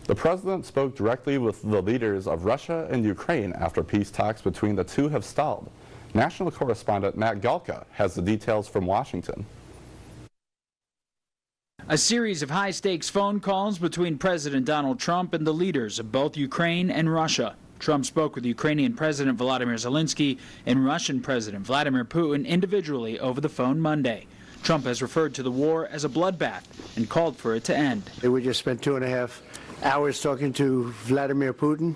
The president spoke directly with the leaders of Russia and Ukraine after peace talks between the two have stalled. National correspondent Matt Galka has the details from Washington. A series of high-stakes phone calls between President Donald Trump and the leaders of both Ukraine and Russia. Trump spoke with Ukrainian President Volodymyr Zelensky and Russian President Vladimir Putin individually over the phone Monday. Trump has referred to the war as a bloodbath and called for it to end. We just spent 2.5 hours talking to Vladimir Putin,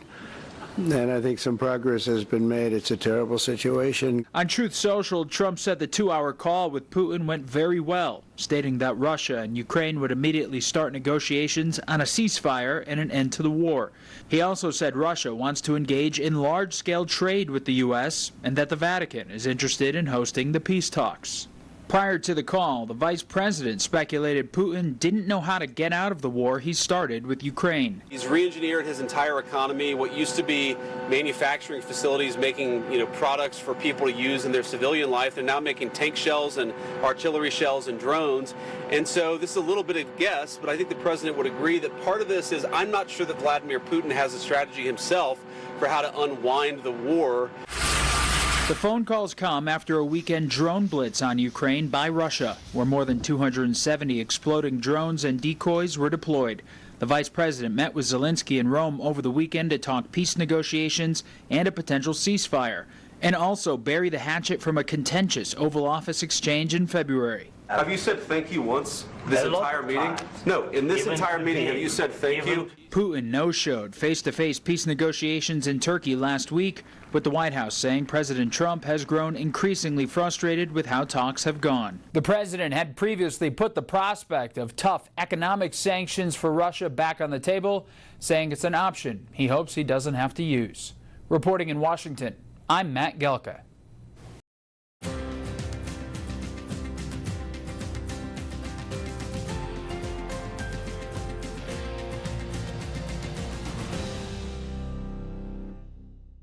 and I think some progress has been made. It's a terrible situation. On Truth Social, Trump said the 2-hour call with Putin went very well, stating that Russia and Ukraine would immediately start negotiations on a ceasefire and an end to the war. He also said Russia wants to engage in large-scale trade with the U.S. and that the Vatican is interested in hosting the peace talks. Prior to the call, the vice president speculated Putin didn't know how to get out of the war he started with Ukraine. He's re-engineered his entire economy. What used to be manufacturing facilities making products for people to use in their civilian life, they're now making tank shells and artillery shells and drones. And so this is a little bit of guess, but I think the president would agree that part of this is I'm not sure that Vladimir Putin has a strategy himself for how to unwind the war. The phone calls come after a weekend drone blitz on Ukraine by Russia, where more than 270 exploding drones and decoys were deployed. The vice president met with Zelensky in Rome over the weekend to talk peace negotiations and a potential ceasefire, and also bury the hatchet from a contentious Oval Office exchange in February. Have you said thank you once this entire meeting? No, in this entire meeting, have you said thank you? Putin no-showed face-to-face peace negotiations in Turkey last week, with the White House saying President Trump has grown increasingly frustrated with how talks have gone. The president had previously put the prospect of tough economic sanctions for Russia back on the table, saying it's an option he hopes he doesn't have to use. Reporting in Washington, I'm Matt Gelka.